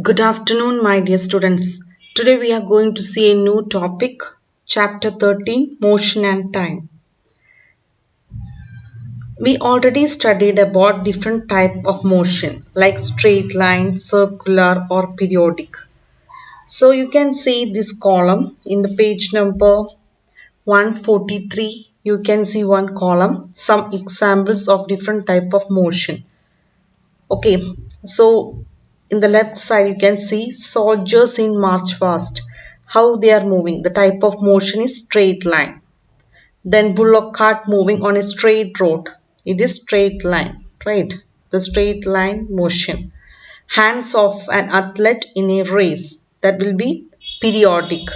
Good afternoon, my dear students. Today we are going to see a new topic, Chapter 13, Motion and Time. We already studied about different type of motion like straight line, circular or periodic. So you can see this column in the page number 143. You can see one column, some examples of different type of motion. Okay, so in the left side you can see soldiers in march fast. How they are moving. The type of motion is straight line. Then bullock cart moving on a straight road. It is straight line, right? The straight line motion. Hands of an athlete in a race. That will be periodic.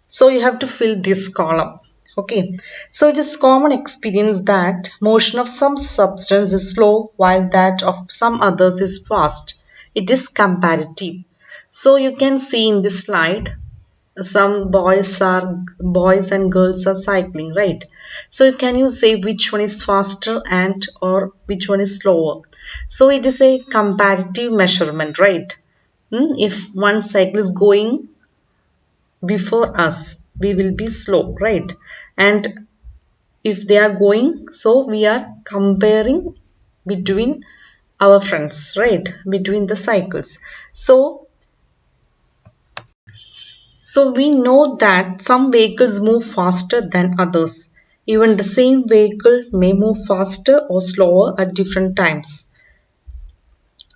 So you have to fill this column. Okay. So it is common experience that motion of some substance is slow while that of some others is fast. It is comparative. So you can see in this slide some boys and girls are cycling, right? So can you say which one is faster and or which one is slower? So it is a comparative measurement, right? If one cycle is going before us, we will be slow, right? And if they are going, so we are comparing between our friends, right? Between the cycles. So we know that some vehicles move faster than others. Even the same vehicle may move faster or slower at different times.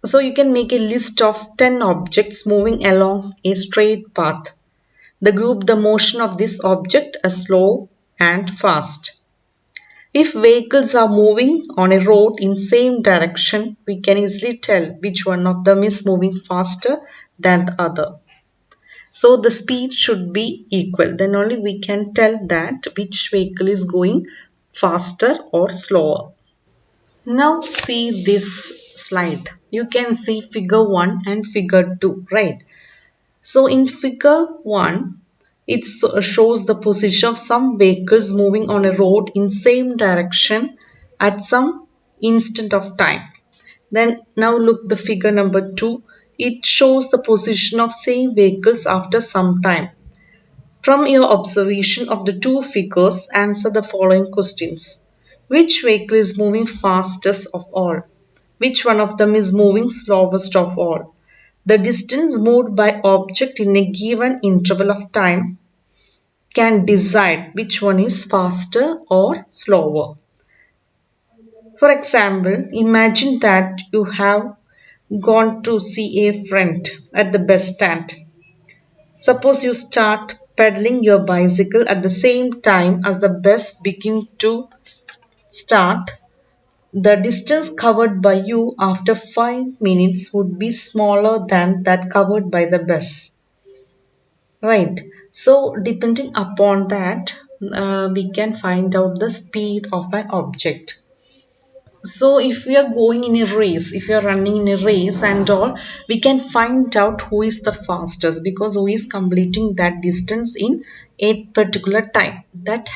So you can make a list of 10 objects moving along a straight path. Group the motion of this object as slow and fast. If vehicles are moving on a road in same direction, we can easily tell which one of them is moving faster than the other. So the speed should be equal. Then only we can tell that which vehicle is going faster or slower. Now see this slide. You can see figure 1 and figure 2, right? So in figure 1, it shows the position of some vehicles moving on a road in same direction at some instant of time. Then now look the figure number 2. It shows the position of same vehicles after some time. From your observation of the two figures, answer the following questions. Which vehicle is moving fastest of all? Which one of them is moving slowest of all? The distance moved by object in a given interval of time can decide which one is faster or slower. For example, imagine that you have gone to see a friend at the bus stand. Suppose you start pedaling your bicycle at the same time as the bus begins to start. The distance covered by you after 5 minutes would be smaller than that covered by the bus. Right. So depending upon that, we can find out the speed of an object. So if we are going in a race, if we are running in a race and all, we can find out who is the fastest because who is completing that distance in a particular time. That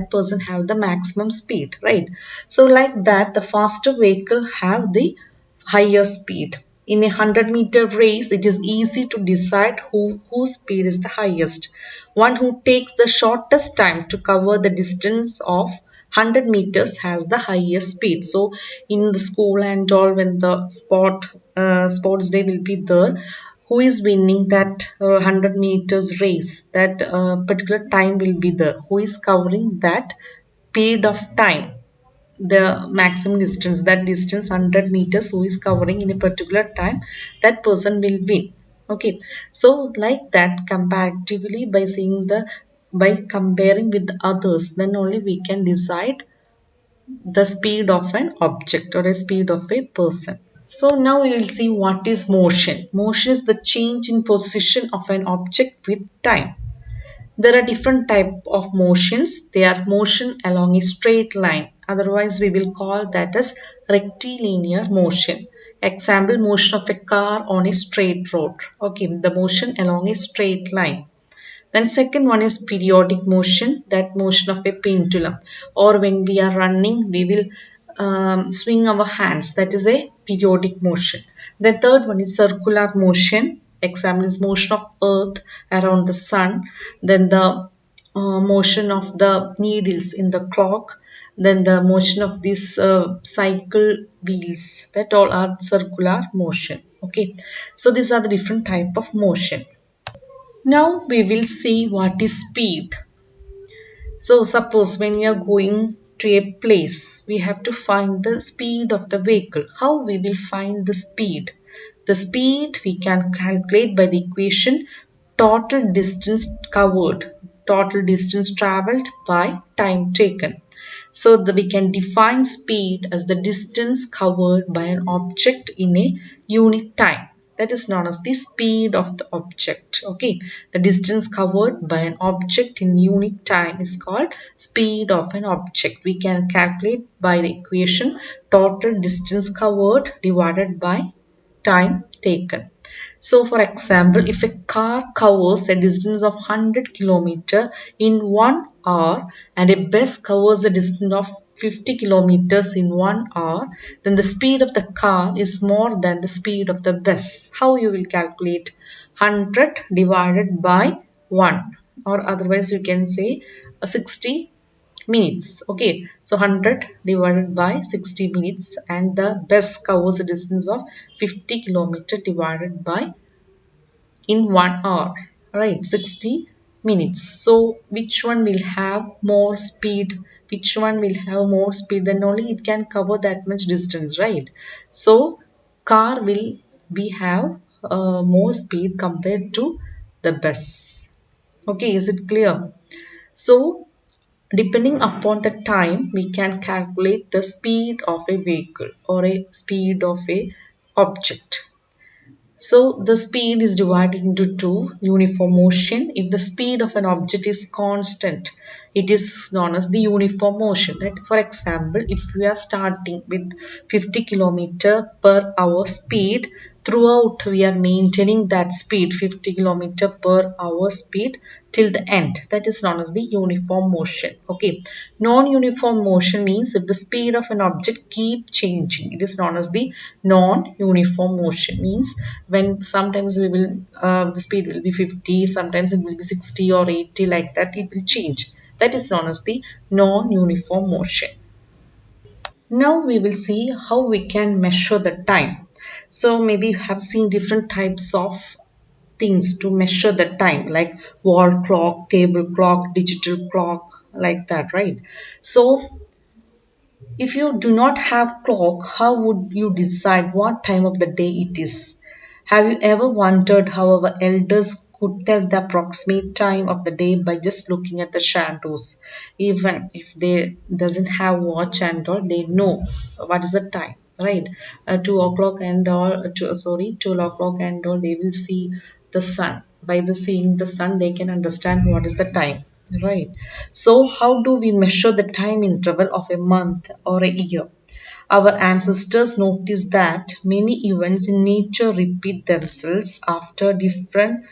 person have the maximum speed, right? So like that, the faster vehicle have the higher speed. In a 100-meter race, it is easy to decide whose speed is the highest. One who takes the shortest time to cover the distance of 100 meters has the highest speed. So in the school and all, when the sports day will be there, who is winning that 100 meters race, that particular time will be there. Who is covering that period of time, the maximum distance, that distance 100 meters, who is covering in a particular time, that person will win. Okay, so like that, comparatively, by comparing with others, then only we can decide the speed of an object or a speed of a person. So now we will see what is motion. Motion is the change in position of an object with time. There are different type of motions. They are motion along a straight line. Otherwise, we will call that as rectilinear motion. Example, motion of a car on a straight road. Okay, the motion along a straight line. Then second one is periodic motion, that motion of a pendulum. Or when we are running, we will swing our hands. That is a periodic motion. The third one is circular motion. Example is motion of earth around the sun, then the motion of the needles in the clock, then the motion of these cycle wheels, that all are circular motion. Okay, so these are the different type of motion. Now we will see what is speed. So suppose when we are going to a place, we have to find the speed of the vehicle. How we will find the speed? The speed we can calculate by the equation total distance covered, total distance traveled by time taken. So we can define speed as the distance covered by an object in a unit time. That is known as the speed of the object. Okay, the distance covered by an object in unit time is called speed of an object. We can calculate by the equation total distance covered divided by time taken. So for example, if a car covers a distance of 100 kilometers in 1 hour and a bus covers a distance of 50 kilometers in 1 hour, then the speed of the car is more than the speed of the bus. How you will calculate? 100 divided by 1, or otherwise you can say 60 minutes. Okay, so 100 divided by 60 minutes, and the bus covers a distance of 50 kilometer divided by in 1 hour, right? 60 minutes. So which one will have more speed? Which one will have more speed? Then only it can cover that much distance, right? So car will be have more speed compared to the bus. Okay, is it clear? So depending upon the time, we can calculate the speed of a vehicle or a speed of a object. So the speed is divided into two: uniform motion. If the speed of an object is constant, it is known as the uniform motion. That for example, if we are starting with 50 kilometer per hour speed, throughout we are maintaining that speed 50 kilometer per hour speed till the end. That is known as the uniform motion. Okay, non-uniform motion means if the speed of an object keep changing, it is known as the non-uniform motion. Means when sometimes we will the speed will be 50, sometimes it will be 60 or 80, like that it will change. That is known as the non-uniform motion. Now we will see how we can measure the time. So maybe you have seen different types of things to measure the time, like wall clock, table clock, digital clock, like that, right? So if you do not have clock, how would you decide what time of the day it is? Have you ever wondered how our elders could tell the approximate time of the day by just looking at the shadows? Even if they doesn't have watch and all, they know what is the time, right? 2 o'clock and all, 12 o'clock and all, they will see the sun. By the seeing the sun, they can understand what is the time. Right. So how do we measure the time interval of a month or a year? Our ancestors noticed that many events in nature repeat themselves after different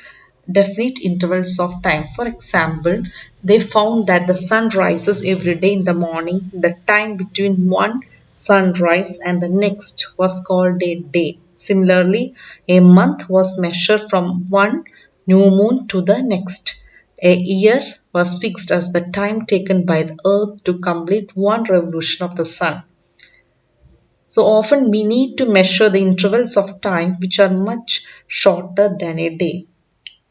definite intervals of time. For example, they found that the sun rises every day in the morning. The time between one sunrise and the next was called a day. Similarly, a month was measured from one new moon to the next. A year was fixed as the time taken by the earth to complete one revolution of the sun. So often we need to measure the intervals of time which are much shorter than a day.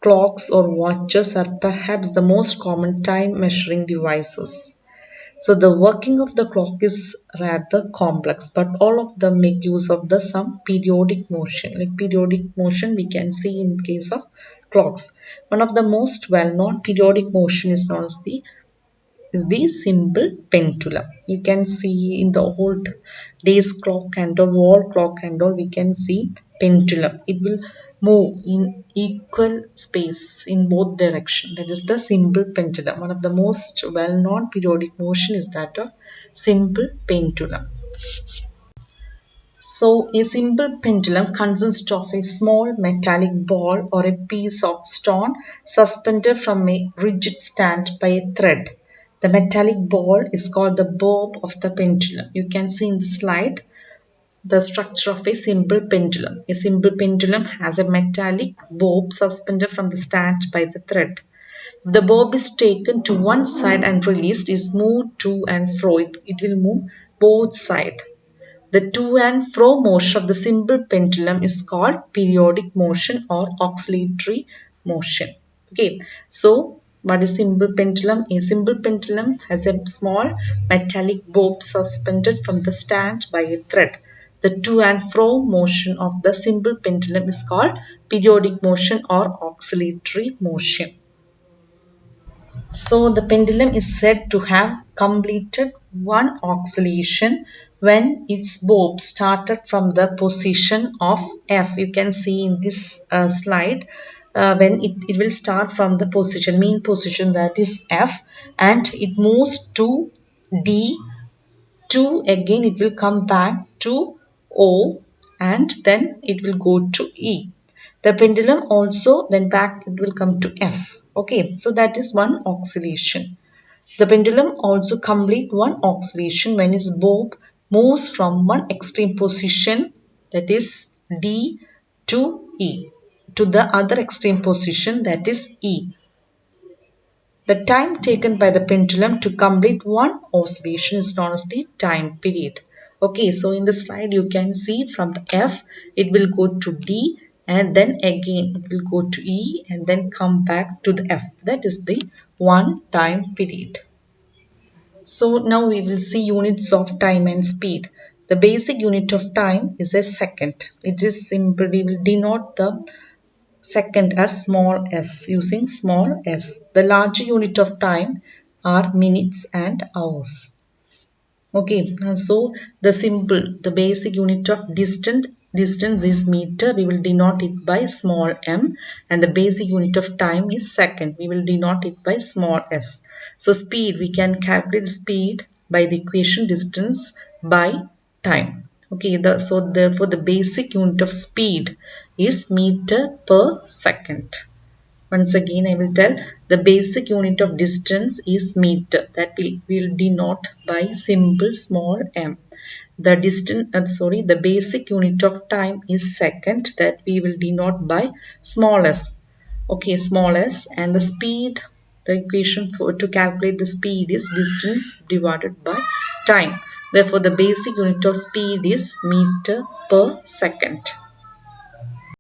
Clocks or watches are perhaps the most common time measuring devices. So the working of the clock is rather complex, but all of them make use of the some periodic motion. Like periodic motion we can see in case of clocks. One of the most well-known periodic motion is known as the simple pendulum. You can see in the old days clock and all, wall clock and all, we can see pendulum. It will move in equal space in both direction. That is the simple pendulum. One of the most well-known periodic motion is that of simple pendulum. So a simple pendulum consists of a small metallic ball or a piece of stone suspended from a rigid stand by a thread. The metallic ball is called the bob of the pendulum. You can see in the slide The structure of a simple pendulum. A simple pendulum has a metallic bob suspended from the stand by the thread. If the bob is taken to one side and released, is moved to and fro. It will move both sides. The to and fro motion of the simple pendulum is called periodic motion or oscillatory motion. Okay, so what is simple pendulum? A simple pendulum has a small metallic bob suspended from the stand by a thread. The to and fro motion of the simple pendulum is called periodic motion or oscillatory motion. So the pendulum is said to have completed one oscillation when its bob started from the position of F. You can see in this slide when it will start from the position, mean position, that is F, and it moves to D, to again it will come back to O, and then it will go to E. The pendulum also then back it will come to F. Okay, so that is one oscillation. The pendulum also complete one oscillation when its bob moves from one extreme position, that is D, to E, to the other extreme position, that is E. The time taken by the pendulum to complete one oscillation is known as the time period. Okay, so in the slide you can see from the F it will go to D, and then again it will go to E and then come back to the F. That is the one time period. So now we will see units of time and speed. The basic unit of time is a second. It is simple. We will denote the second as small s using small s. The larger unit of time are minutes and hours. Okay, so the basic unit of distance is meter. We will denote it by small m, and the basic unit of time is second. We will denote it by small s. So speed, we can calculate speed by the equation distance by time. Okay, therefore the basic unit of speed is meter per second. Once again, I will tell the basic unit of distance is meter, that we will denote by simple small m. The basic unit of time is second, that we will denote by small s. Okay, small s, and the speed, the equation for to calculate the speed is distance divided by time. Therefore, the basic unit of speed is meter per second.